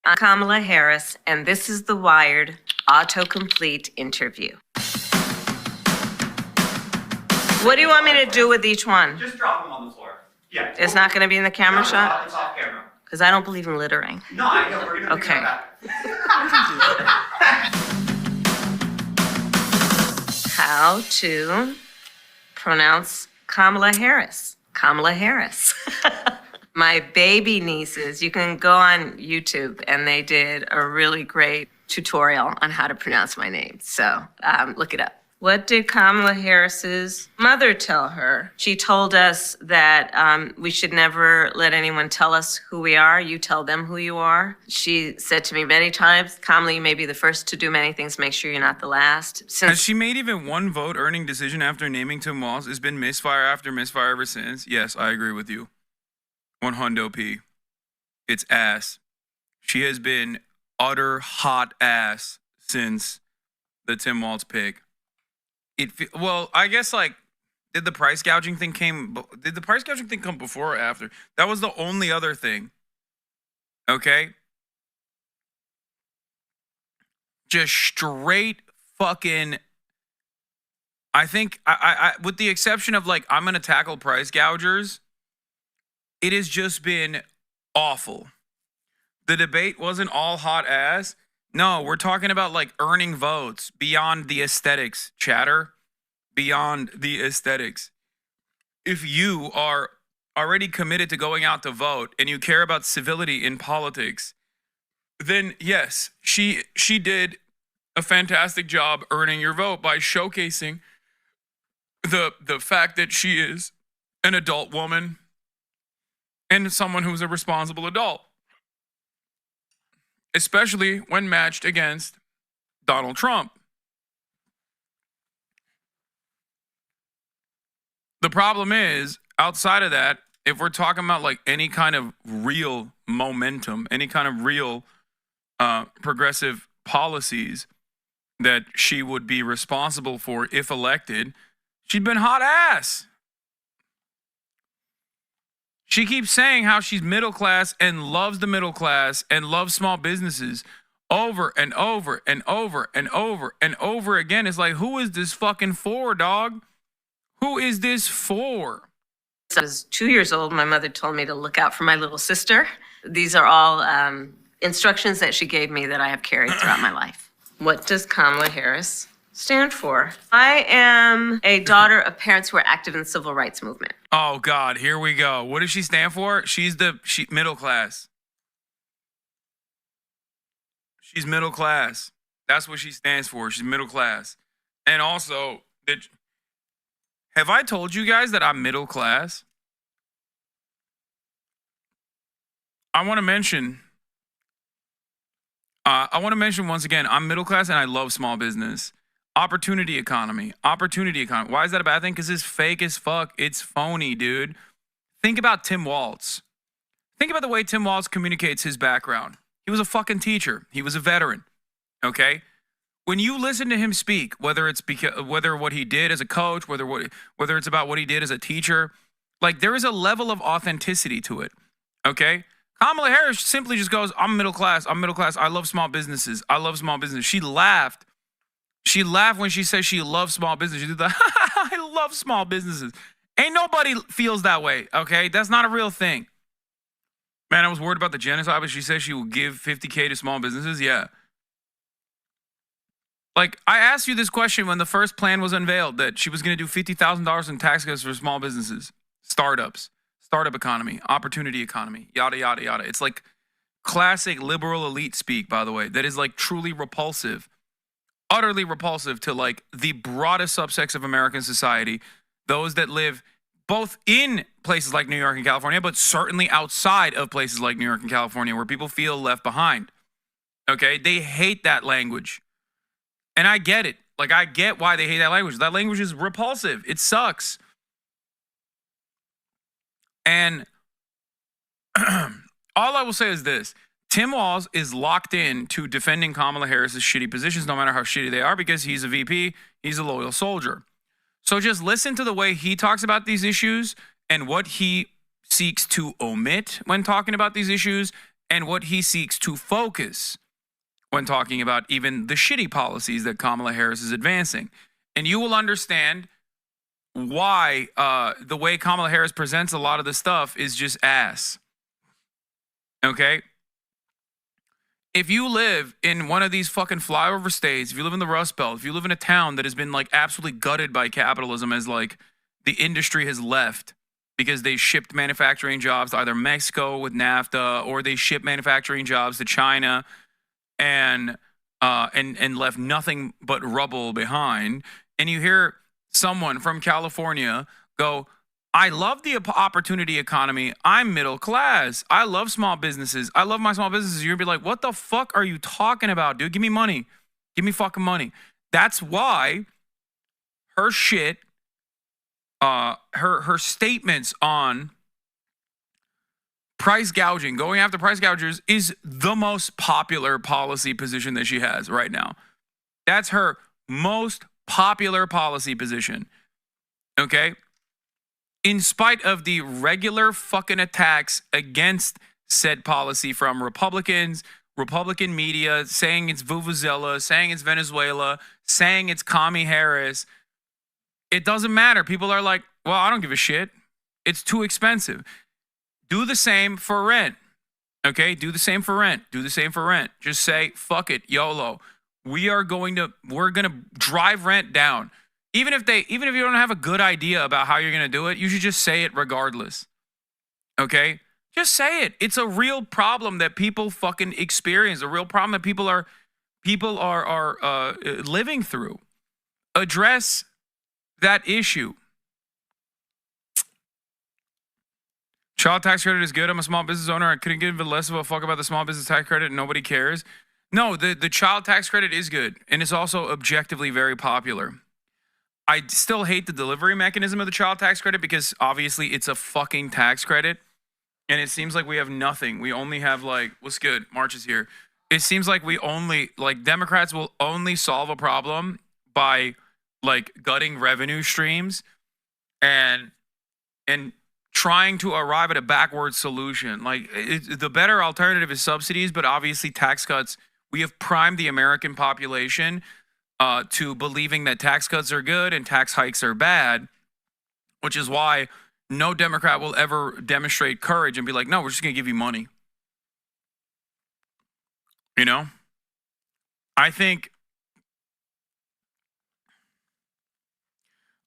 I'm Kamala Harris, and this is the Wired Autocomplete Interview. What do you want me to do with each one? Just drop them on the floor. Yeah. It's not going to be in the camera No, shot? It's off camera. Because I don't believe in littering. No, I know. We're going to Okay. How to pronounce Kamala Harris. Kamala Harris. My baby nieces, you can go on YouTube, and they did a really great tutorial on how to pronounce my name. So look it up. What did Kamala Harris's mother tell her? She told us that we should never let anyone tell us who we are. You tell them who you are. She said to me many times, Kamala, you may be the first to do many things. Make sure you're not the last. Has she made even one vote earning decision after naming Tim Walz? It's been misfire after misfire ever since. Yes, I agree with you. 100 P. It's ass. She has been utter hot ass since the Tim Walz pick. Well, I guess did the price gouging thing come before or after? That was the only other thing. Okay? Just straight fucking, I think, I with the exception of I'm going to tackle price gougers, it has just been awful. The debate wasn't all hot ass. No, we're talking about earning votes beyond the aesthetics, chatter. Beyond the aesthetics. If you are already committed to going out to vote and you care about civility in politics, then yes, she did a fantastic job earning your vote by showcasing the fact that she is an adult woman and someone who's a responsible adult. Especially when matched against Donald Trump. The problem is, outside of that, if we're talking about any kind of real momentum, any kind of real progressive policies that she would be responsible for if elected, she'd been hot ass. She keeps saying how she's middle class and loves the middle class and loves small businesses over and over and over and over and over again. It's who is this fucking for, dog? Who is this for? I was 2 years old. My mother told me to look out for my little sister. These are all instructions that she gave me that I have carried throughout my life. What does Kamala Harris stand for? I am a daughter of parents who are active in the civil rights movement. Oh, God, here we go. What does she stand for? She's middle class. She's middle class. That's what she stands for. She's middle class. And also, have I told you guys that I'm middle class? I want to mention once again, I'm middle class and I love small business. Opportunity economy. Why is that a bad thing? Because it's fake as fuck. It's phony, dude. Think about Tim Walz. Think about the way Tim Walz communicates his background. He was a fucking teacher. He was a veteran. Okay? When you listen to him speak, whether what he did as a coach, whether it's about what he did as a teacher, there is a level of authenticity to it. Okay? Kamala Harris simply just goes, I'm middle class. I love small businesses. She laughed. She laughed when she said she loves small business. She did the, I love small businesses. Ain't nobody feels that way, okay? That's not a real thing. Man, I was worried about the genocide, but she said she will give $50K to small businesses. Yeah. I asked you this question when the first plan was unveiled, that she was going to do $50,000 in tax cuts for small businesses, startups, startup economy, opportunity economy, yada, yada, yada. It's classic liberal elite speak, by the way, that is truly repulsive, utterly repulsive to the broadest subsects of American society, those that live both in places like New York and California, but certainly outside of places like New York and California where people feel left behind. Okay? They hate that language. And I get it. I get why they hate that language. That language is repulsive. It sucks. And all I will say is this. Tim Walz is locked in to defending Kamala Harris's shitty positions, no matter how shitty they are, because he's a VP. He's a loyal soldier. So just listen to the way he talks about these issues and what he seeks to omit when talking about these issues, and what he seeks to focus when talking about even the shitty policies that Kamala Harris is advancing. And you will understand why the way Kamala Harris presents a lot of this stuff is just ass. Okay? If you live in one of these fucking flyover states, if you live in the Rust Belt, if you live in a town that has been like absolutely gutted by capitalism as like the industry has left because they shipped manufacturing jobs to either Mexico with NAFTA or they shipped manufacturing jobs to China and left nothing but rubble behind. And you hear someone from California go, I love the opportunity economy. I'm middle class. I love small businesses. I love my small businesses. You're going to be like, what the fuck are you talking about, dude? Give me money. Give me fucking money. That's why her shit, her statements on price gouging, going after price gougers, is the most popular policy position that she has right now. That's her most popular policy position. Okay? In spite of the regular fucking attacks against said policy from Republicans, Republican media, saying it's Vuvuzela, saying it's Venezuela, saying it's Kamala Harris, it doesn't matter. People are like, well, I don't give a shit. It's too expensive. Do the same for rent. Okay? Do the same for rent. Do the same for rent. Just say, fuck it, YOLO. We're going to drive rent down. Even if you don't have a good idea about how you're going to do it, you should just say it regardless. Okay? Just say it. It's a real problem that people fucking experience, a real problem that people are living through. Address that issue. Child tax credit is good. I'm a small business owner. I couldn't give less of a fuck about the small business tax credit and nobody cares. No, the child tax credit is good. And it's also objectively very popular. I still hate the delivery mechanism of the child tax credit because obviously it's a fucking tax credit. And it seems like we have nothing. We only have like, what's good? March is here. It seems like Democrats will only solve a problem by like gutting revenue streams and trying to arrive at a backward solution. Like the better alternative is subsidies, but obviously tax cuts. We have primed the American population to believing that tax cuts are good and tax hikes are bad, which is why no Democrat will ever demonstrate courage and be like, no, we're just going to give you money. You know? I think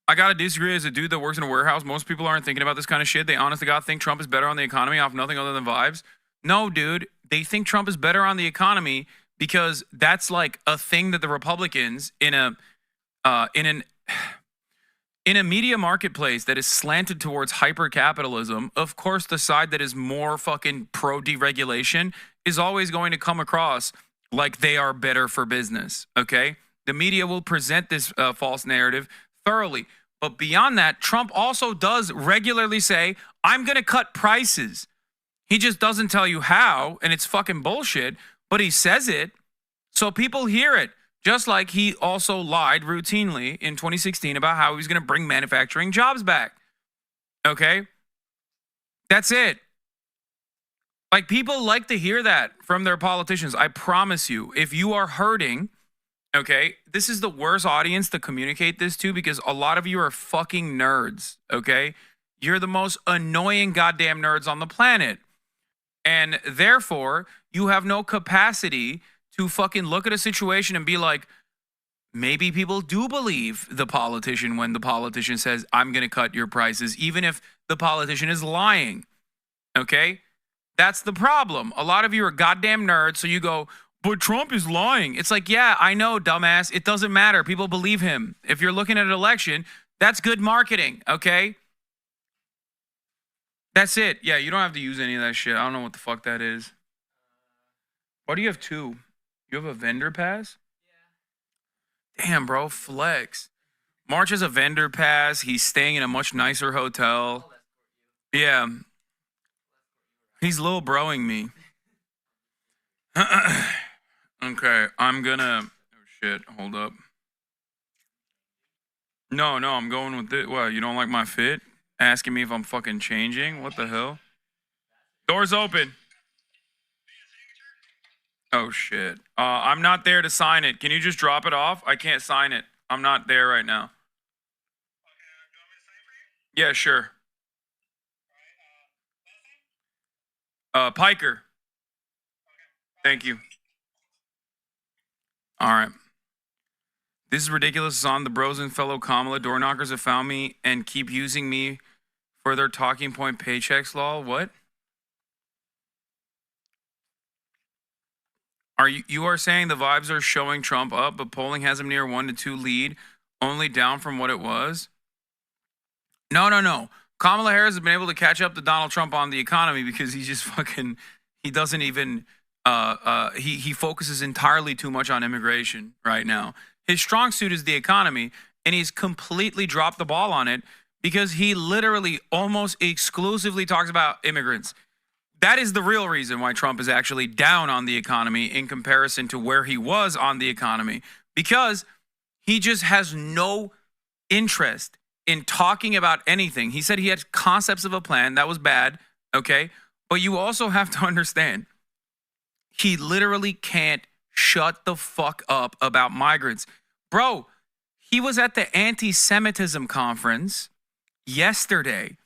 I got to disagree as a dude that works in a warehouse. Most people aren't thinking about this kind of shit. They honest to God think Trump is better on the economy off nothing other than vibes. No, dude. They think Trump is better on the economy because that's like a thing that the Republicans in a media marketplace that is slanted towards hyper-capitalism, of course the side that is more fucking pro-deregulation is always going to come across like they are better for business, okay? The media will present this false narrative thoroughly. But beyond that, Trump also does regularly say, I'm going to cut prices. He just doesn't tell you how, and it's fucking bullshit, but he says it, so people hear it. Just like he also lied routinely in 2016 about how he was going to bring manufacturing jobs back. Okay? That's it. Like, people like to hear that from their politicians. I promise you, if you are hurting, okay, this is the worst audience to communicate this to because a lot of you are fucking nerds, okay? You're the most annoying goddamn nerds on the planet. And therefore, you have no capacity to fucking look at a situation and be like, maybe people do believe the politician when the politician says, I'm going to cut your prices, even if the politician is lying. Okay? That's the problem. A lot of you are goddamn nerds, so you go, but Trump is lying. It's like, yeah, I know, dumbass. It doesn't matter. People believe him. If you're looking at an election, that's good marketing, okay? That's it. Yeah, you don't have to use any of that shit. I don't know what the fuck that is. Why do you have two? You have a vendor pass? Yeah. Damn, bro, flex. March has a vendor pass. He's staying in a much nicer hotel. Yeah. He's little broing me. Okay, I'm gonna... Oh, shit, hold up. No, I'm going with it. What, you don't like my fit? Asking me if I'm fucking changing? What the hell? Doors open. Oh, shit. I'm not there to sign it. Can you just drop it off? I can't sign it. I'm not there right now. Yeah, sure. Piker. Thank you. All right. This is ridiculous. It's on the bros and fellow Kamala door knockers have found me and keep using me for their talking point paychecks. Lol. What? Are you are saying the vibes are showing Trump up, but polling has him near 1-2 lead, only down from what it was? No. Kamala Harris has been able to catch up to Donald Trump on the economy because he's just fucking. He doesn't even. He focuses entirely too much on immigration right now. His strong suit is the economy, and he's completely dropped the ball on it because he literally almost exclusively talks about immigrants. That is the real reason why Trump is actually down on the economy in comparison to where he was on the economy, because he just has no interest in talking about anything. He said he had concepts of a plan. That was bad, okay? But you also have to understand, he literally can't shut the fuck up about migrants. Bro, he was at the anti-Semitism conference yesterday,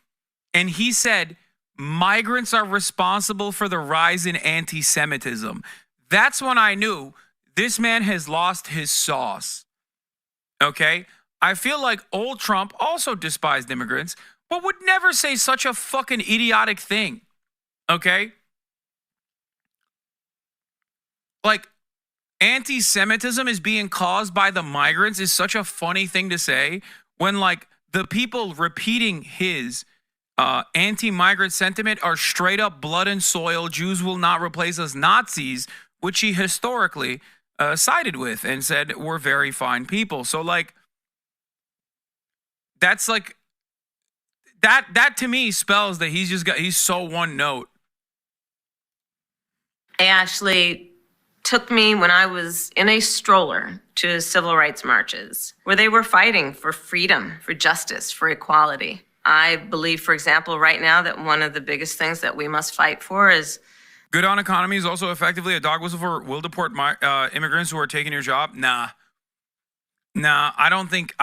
and he said migrants are responsible for the rise in anti-Semitism. That's when I knew this man has lost his sauce. Okay? I feel like old Trump also despised immigrants, but would never say such a fucking idiotic thing. Okay? Like, anti-Semitism is being caused by the migrants is such a funny thing to say when, like, the people repeating his anti-migrant sentiment are straight up blood and soil. Jews will not replace us Nazis, which he historically sided with and said we're very fine people. So, like, that's like that to me spells that he's so one note. They actually took me when I was in a stroller to civil rights marches where they were fighting for freedom, for justice, for equality. I believe, for example, right now that one of the biggest things that we must fight for is good on economy is also effectively a dog whistle for will deport immigrants who are taking your job. Nah, I don't think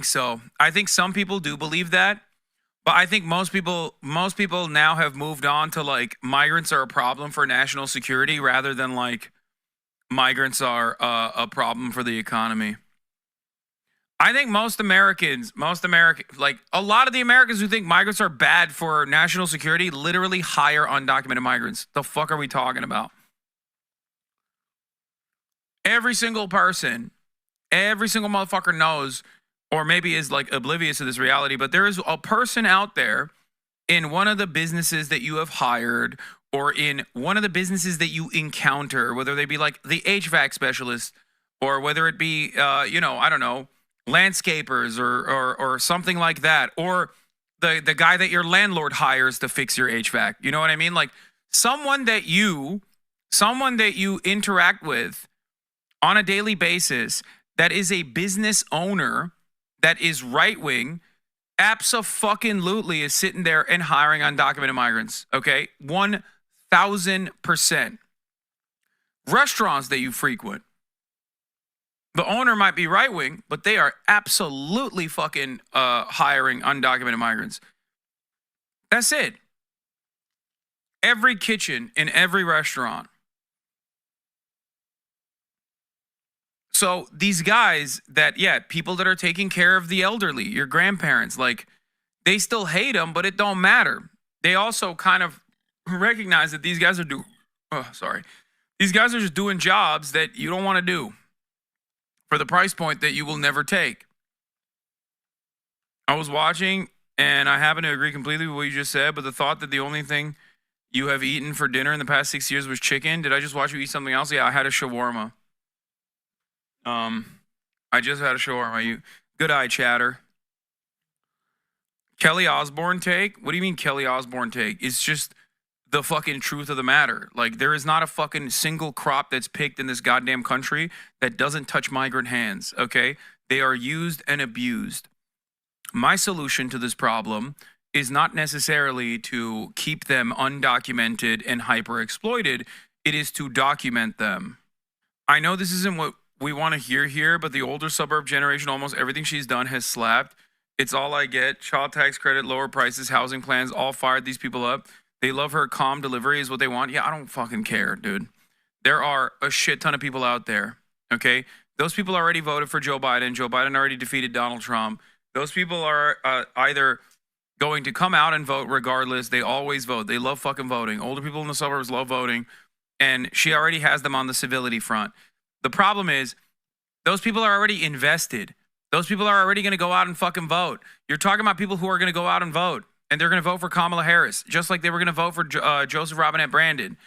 so. I think some people do believe that, but I think most people now have moved on to, like, migrants are a problem for national security rather than, like, migrants are a problem for the economy. I think most Americans, like a lot of the Americans who think migrants are bad for national security, literally hire undocumented migrants. The fuck are we talking about? Every single person, every single motherfucker knows, or maybe is, like, oblivious to this reality, but there is a person out there in one of the businesses that you have hired or in one of the businesses that you encounter, whether they be like the HVAC specialist or whether it be, I don't know, landscapers or something like that, or the guy that your landlord hires to fix your HVAC. You know what I mean? Like someone that you interact with on a daily basis that is a business owner that is right-wing, abso-fucking-lutely is sitting there and hiring undocumented migrants, okay? 1,000%. Restaurants that you frequent, the owner might be right-wing, but they are absolutely fucking hiring undocumented migrants. That's it. Every kitchen in every restaurant. So these guys that, people that are taking care of the elderly, your grandparents, like, they still hate them, but it don't matter. They also kind of recognize that these guys are these guys are just doing jobs that you don't want to do for the price point that you will never take. I was watching, and I happen to agree completely with what you just said, but the thought that the only thing you have eaten for dinner in the past 6 years was chicken. Did I just watch you eat something else? Yeah, I had a shawarma. I just had a shawarma. Good eye chatter. Kelly Osbourne take? What do you mean Kelly Osbourne take? It's just the fucking truth of the matter. Like, there is not a fucking single crop that's picked in this goddamn country that doesn't touch migrant hands, okay? They are used and abused. My solution to this problem is not necessarily to keep them undocumented and hyper exploited. It is to document them. I know this isn't what we want to hear here, but the older suburb generation, almost everything she's done has slapped. It's all I get. Child tax credit, lower prices, housing plans, all fired these people up. They love her calm delivery is what they want. Yeah, I don't fucking care, dude. There are a shit ton of people out there, okay? Those people already voted for Joe Biden. Joe Biden already defeated Donald Trump. Those people are either going to come out and vote regardless. They always vote. They love fucking voting. Older people in the suburbs love voting. And she already has them on the civility front. The problem is those people are already invested. Those people are already going to go out and fucking vote. You're talking about people who are going to go out and vote. And they're going to vote for Kamala Harris, just like they were going to vote for Joseph Robinette Brandon.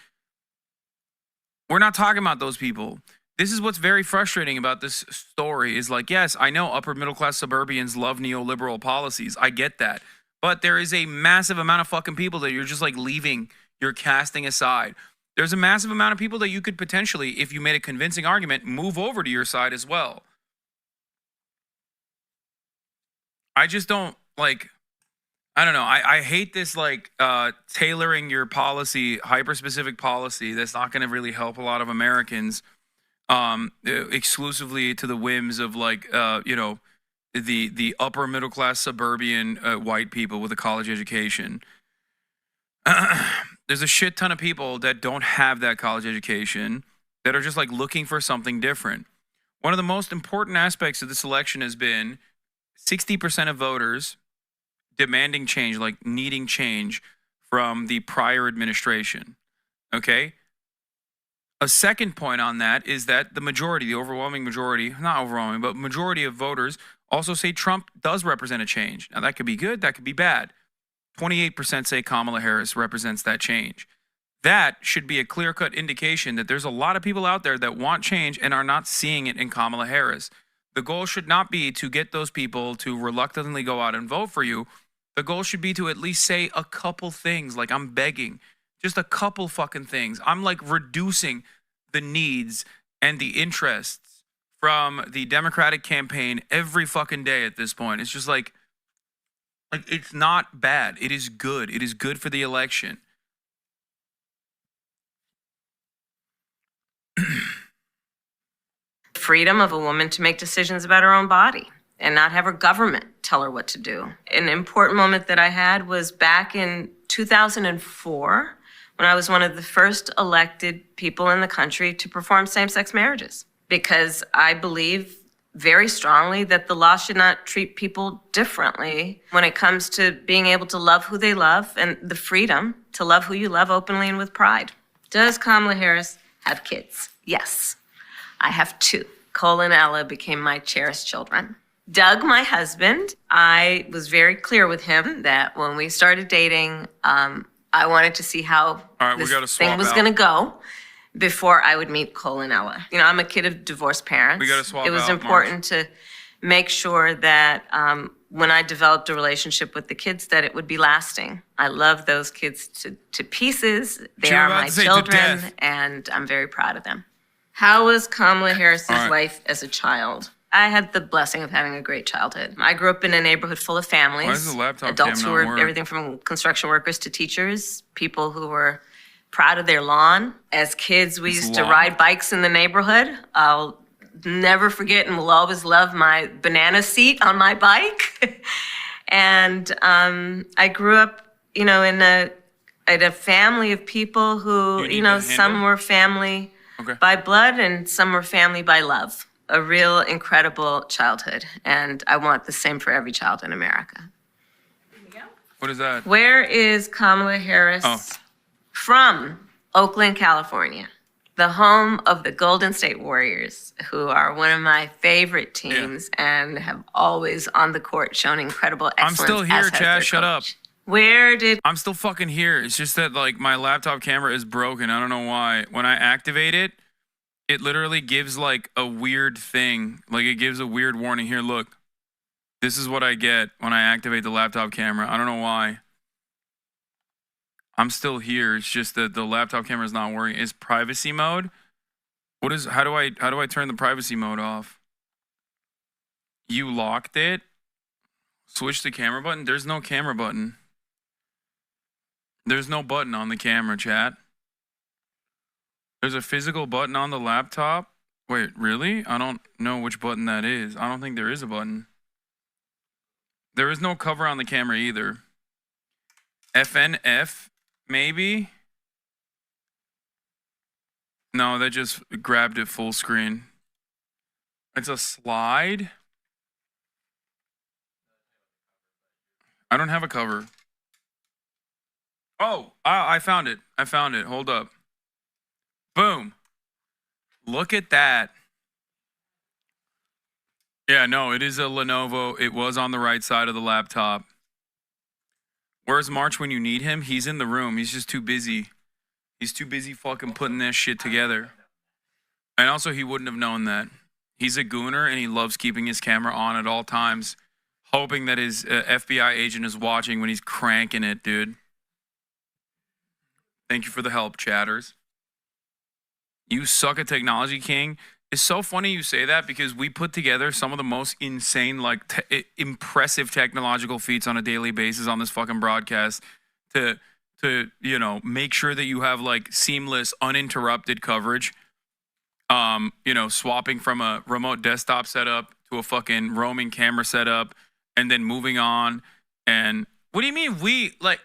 We're not talking about those people. This is what's very frustrating about this story is like, yes, I know upper middle class suburbians love neoliberal policies. I get that. But there is a massive amount of fucking people that you're just like leaving, you're casting aside. There's a massive amount of people that you could potentially, if you made a convincing argument, move over to your side as well. I just don't like, I don't know. I hate this like tailoring your policy, hyper-specific policy that's not going to really help a lot of Americans exclusively to the whims of like, you know, the upper middle class suburban white people with a college education. There's a shit ton of people that don't have that college education that are just like looking for something different. One of the most important aspects of this election has been 60% of voters demanding change, like needing change from the prior administration. Okay? A second point on that is that the majority, the overwhelming majority, not overwhelming, but majority of voters also say Trump does represent a change. Now, that could be good, that could be bad. 28% say Kamala Harris represents that change. That should be a clear-cut indication that there's a lot of people out there that want change and are not seeing it in Kamala Harris. The goal should not be to get those people to reluctantly go out and vote for you. The goal should be to at least say a couple things, like I'm begging, just a couple fucking things. I'm like reducing the needs and the interests from the Democratic campaign every fucking day at this point. It's just like it's not bad. It is good. It is good for the election. Freedom of a woman to make decisions about her own body and not have her government tell her what to do. An important moment that I had was back in 2004 when I was one of the first elected people in the country to perform same-sex marriages, because I believe very strongly that the law should not treat people differently when it comes to being able to love who they love and the freedom to love who you love openly and with pride. Does Kamala Harris have kids? Yes. I have two. Cole and Ella became my cherished children. Doug, my husband, I was very clear with him that when we started dating, I wanted to see how this thing was going to go before I would meet Cole and Ella. You know, I'm a kid of divorced parents. We got to swap out. It was important to make sure that when I developed a relationship with the kids, that it would be lasting. I love those kids to pieces. They are my children, and I'm very proud of them. How was Kamala Harris's life as a child? I had the blessing of having a great childhood. I grew up in a neighborhood full of families. Why is the laptop adults who were everything from construction workers to teachers, people who were proud of their lawn. As kids, we used to ride bikes in the neighborhood. I'll never forget and will always love my banana seat on my bike. And I grew up, you know, in a family of people who, you know, some were family by blood and some were family by love. A real incredible childhood. And I want the same for every child in America. What is that? Where is Kamala Harris from? Oakland, California, the home of the Golden State Warriors, who are one of my favorite teams and have always on the court shown incredible excellence. I'm still here, Chaz. Shut up. I'm still fucking here. It's just that like my laptop camera is broken. I don't know why. When I activate it, it literally gives like a weird thing. Like it gives a weird warning. Here, look. This is what I get when I activate the laptop camera. I don't know why. I'm still here. It's just that the laptop camera is not working. Is privacy mode? How do I turn the privacy mode off? You locked it? Switch the camera button? There's no camera button. There's no button on the camera, chat. There's a physical button on the laptop. Wait, really? I don't know which button that is. I don't think there is a button. There is no cover on the camera either. FNF, maybe? No, they just grabbed it full screen. It's a slide. I don't have a cover. Oh, I found it. I found it. Hold up. Boom. Look at that. Yeah, no, it is a Lenovo. It was on the right side of the laptop. Where's March when you need him? He's in the room. He's just too busy. He's too busy fucking putting this shit together. And also, he wouldn't have known that. He's a gooner, and he loves keeping his camera on at all times, hoping that his FBI agent is watching when he's cranking it, dude. Thank you for the help, chatters. You suck at technology, King. It's so funny you say that because we put together some of the most insane, like, impressive technological feats on a daily basis on this fucking broadcast to you know, make sure that you have, like, seamless, uninterrupted coverage. You know, swapping from a remote desktop setup to a fucking roaming camera setup and then moving on. And what do you mean we, like,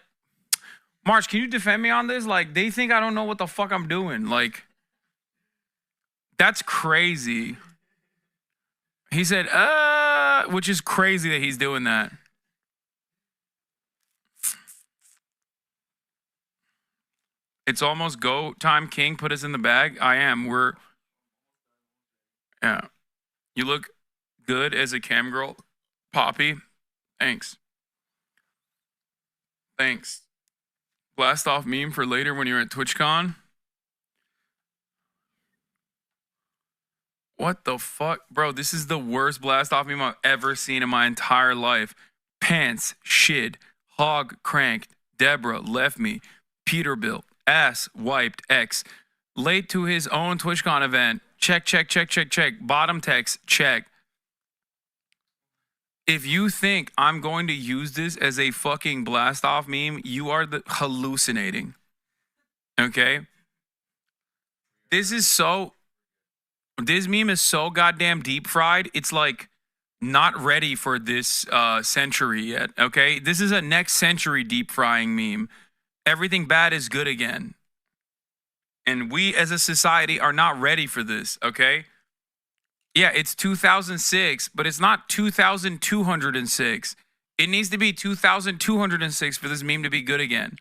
March, can you defend me on this? Like, they think I don't know what the fuck I'm doing. Like, that's crazy. He said, which is crazy that he's doing that. It's almost go time, King. Put us in the bag. I am. Yeah. You look good as a cam girl, Poppy. Thanks. Thanks. Blast off meme for later when you're at TwitchCon. What the fuck? Bro, this is the worst blast off meme I've ever seen in my entire life. Pants, shit, hog cranked, Deborah left me, Peterbilt, ass wiped, X. Late to his own TwitchCon event. Check, check, check, check, check. Bottom text, check. If you think I'm going to use this as a fucking blast off meme, you are hallucinating. Okay? This meme is so goddamn deep fried. It's like not ready for this century yet. Okay? This is a next century deep frying meme. Everything bad is good again. And we as a society are not ready for this, okay? Yeah, it's 2006, but it's not 2206. It needs to be 2206 for this meme to be good again.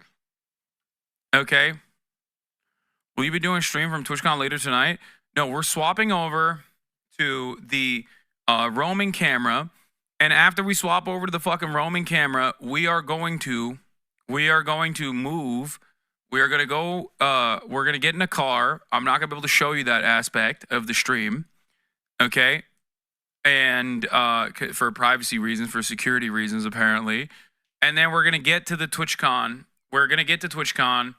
Okay? Will you be doing a stream from TwitchCon later tonight? No, we're swapping over to the roaming camera. And after we swap over to the fucking roaming camera, we are going to move. We are going to go, we're going to get in a car. I'm not going to be able to show you that aspect of the stream. Okay? And for privacy reasons, for security reasons, apparently. And then we're going to get to the TwitchCon. We're going to get to TwitchCon.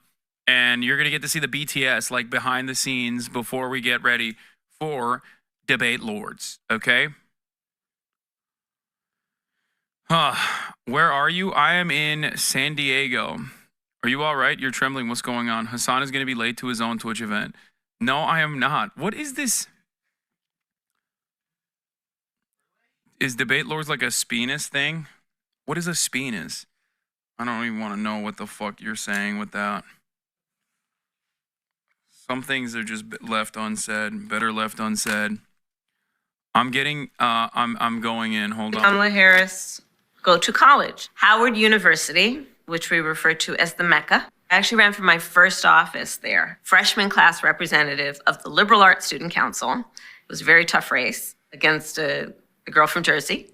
And you're going to get to see the BTS, like, behind the scenes before we get ready for Debate Lords. Okay? Where are you? I am in San Diego. Are you all right? You're trembling. What's going on? Hassan is going to be late to his own Twitch event. No, I am not. What is this? Is Debate Lords like a Speenus thing? What is a Speenus? I don't even want to know what the fuck you're saying with that. Some things are just left unsaid, better left unsaid. I'm going in. Hold on. Kamala Harris go to college. Howard University, which we refer to as the Mecca. I actually ran for my first office there, freshman class representative of the Liberal Arts Student Council. It was a very tough race against a girl from Jersey.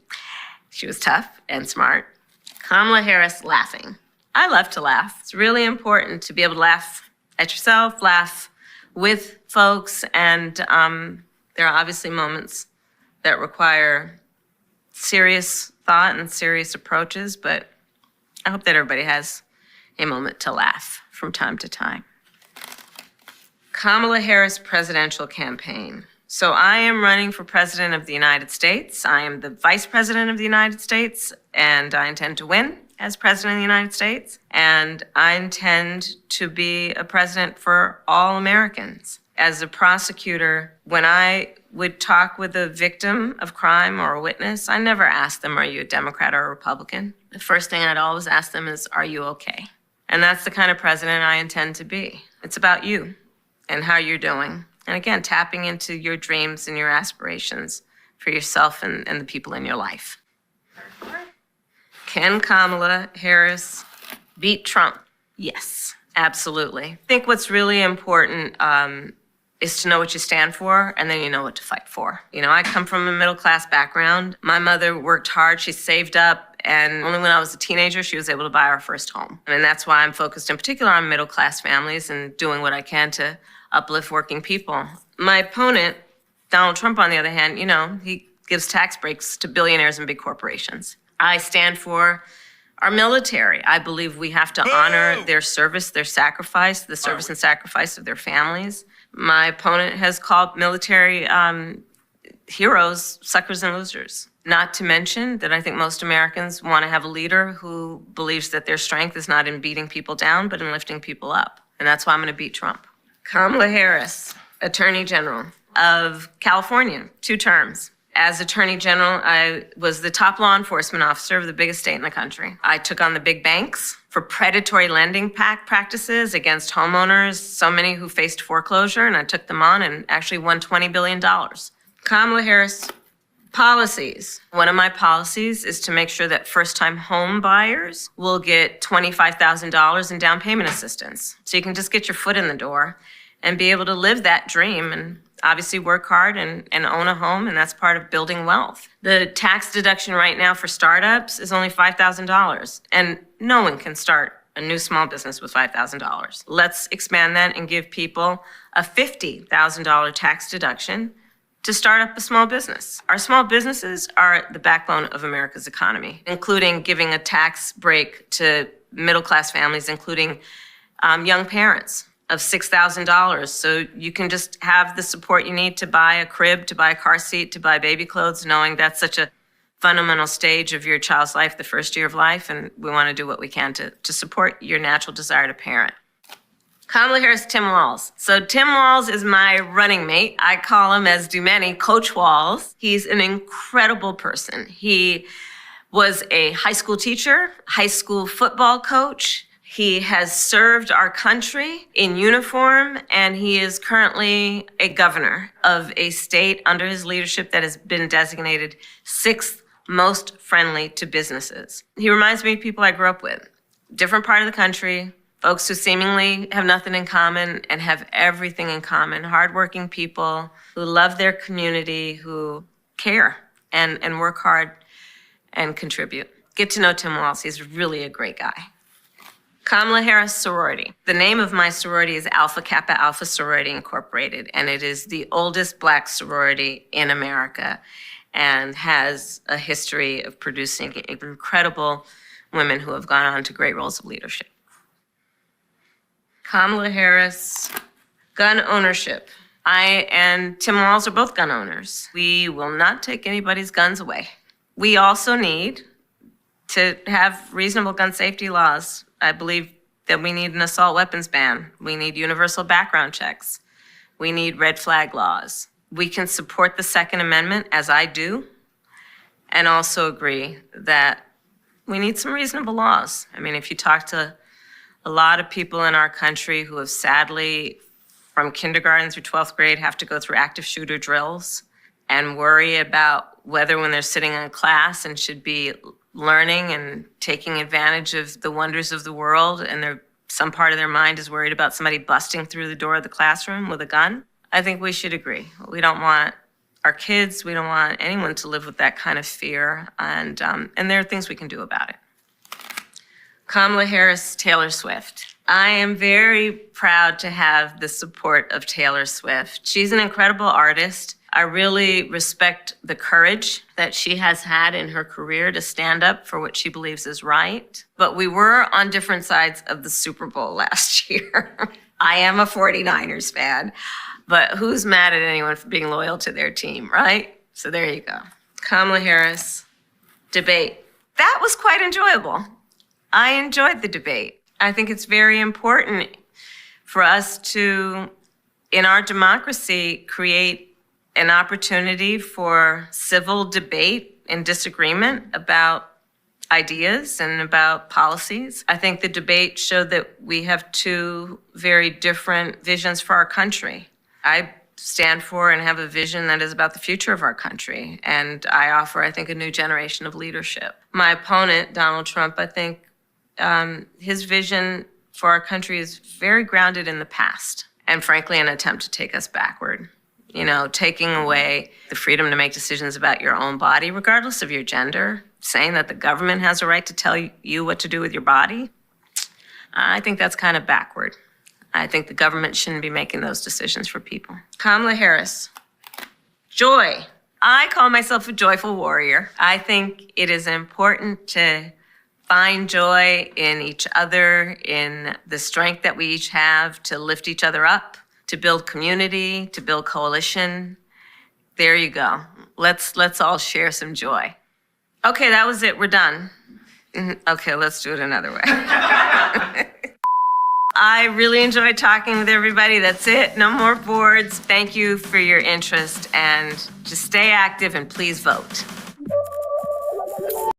She was tough and smart. Kamala Harris laughing. I love to laugh. It's really important to be able to laugh at yourself, laugh with folks, and there are obviously moments that require serious thought and serious approaches, but I hope that everybody has a moment to laugh from time to time. Kamala Harris presidential campaign. So I am running for president of the United States. I am the vice president of the United States, and I intend to win as president of the United States. And I intend to be a president for all Americans. As a prosecutor, when I would talk with a victim of crime or a witness, I never asked them, are you a Democrat or a Republican? The first thing I'd always ask them is, are you okay? And that's the kind of president I intend to be. It's about you and how you're doing. And again, tapping into your dreams and your aspirations for yourself and the people in your life. Can Kamala Harris beat Trump? Yes, absolutely. I think what's really important is to know what you stand for, and then you know what to fight for. You know, I come from a middle-class background. My mother worked hard. She saved up, and only when I was a teenager, she was able to buy our first home. And that's why I'm focused in particular on middle-class families and doing what I can to uplift working people. My opponent, Donald Trump, on the other hand, you know, he gives tax breaks to billionaires and big corporations. I stand for our military. I believe we have to honor their service, their sacrifice, the service and sacrifice of their families. My opponent has called military heroes suckers and losers. Not to mention that I think most Americans want to have a leader who believes that their strength is not in beating people down, but in lifting people up. And that's why I'm going to beat Trump. Kamala Harris, Attorney General of California, 2 terms. As Attorney General, I was the top law enforcement officer of the biggest state in the country. I took on the big banks for predatory lending practices against homeowners, so many who faced foreclosure, and I took them on and actually won $20 billion. Kamala Harris, policies. One of my policies is to make sure that first-time home buyers will get $25,000 in down payment assistance. So you can just get your foot in the door and be able to live that dream and obviously work hard and own a home, and that's part of building wealth. The tax deduction right now for startups is only $5,000, and no one can start a new small business with $5,000. Let's expand that and give people a $50,000 tax deduction to start up a small business. Our small businesses are the backbone of America's economy, including giving a tax break to middle-class families, including young parents, of $6,000. So you can just have the support you need to buy a crib, to buy a car seat, to buy baby clothes, knowing that's such a fundamental stage of your child's life, the first year of life, and we want to do what we can to support your natural desire to parent. Kamala Harris, Tim Walz. So Tim Walz is my running mate. I call him, as do many, Coach Walz. He's an incredible person. He was a high school teacher, high school football coach. He has served our country in uniform, and he is currently a governor of a state under his leadership that has been designated 6th most friendly to businesses. He reminds me of people I grew up with. Different part of the country, folks who seemingly have nothing in common and have everything in common. Hardworking people who love their community, who care and work hard and contribute. Get to know Tim Walz. He's really a great guy. Kamala Harris sorority. The name of my sorority is Alpha Kappa Alpha Sorority Incorporated, and it is the oldest Black sorority in America and has a history of producing incredible women who have gone on to great roles of leadership. Kamala Harris, gun ownership. I and Tim Walz are both gun owners. We will not take anybody's guns away. We also need to have reasonable gun safety laws. I believe that we need an assault weapons ban. We need universal background checks. We need red flag laws. We can support the Second Amendment, as I do, and also agree that we need some reasonable laws. I mean, if you talk to a lot of people in our country who have sadly, from kindergarten through 12th grade, have to go through active shooter drills and worry about whether when they're sitting in class and should be learning and taking advantage of the wonders of the world, and some part of their mind is worried about somebody busting through the door of the classroom with a gun. I think we should agree. We don't want our kids, we don't want anyone to live with that kind of fear, and there are things we can do about it. Kamala Harris, Taylor Swift. I am very proud to have the support of Taylor Swift. She's an incredible artist. I really respect the courage that she has had in her career to stand up for what she believes is right. But we were on different sides of the Super Bowl last year. I am a 49ers fan, but who's mad at anyone for being loyal to their team, right? So there you go. Kamala Harris, debate. That was quite enjoyable. I enjoyed the debate. I think it's very important for us to in our democracy, create an opportunity for civil debate and disagreement about ideas and about policies. I think the debate showed that we have two very different visions for our country. I stand for and have a vision that is about the future of our country, and I offer, I think, a new generation of leadership. My opponent, Donald Trump, I think his vision for our country is very grounded in the past, and frankly, an attempt to take us backward. You know, taking away the freedom to make decisions about your own body, regardless of your gender, saying that the government has a right to tell you what to do with your body. I think that's kind of backward. I think the government shouldn't be making those decisions for people. Kamala Harris, joy. I call myself a joyful warrior. I think it is important to find joy in each other, in the strength that we each have to lift each other up, to build community, to build coalition. There you go. Let's all share some joy. Okay, that was it. We're done. Okay, let's do it another way. I really enjoyed talking with everybody. That's it. No more boards. Thank you for your interest, and just stay active and please vote.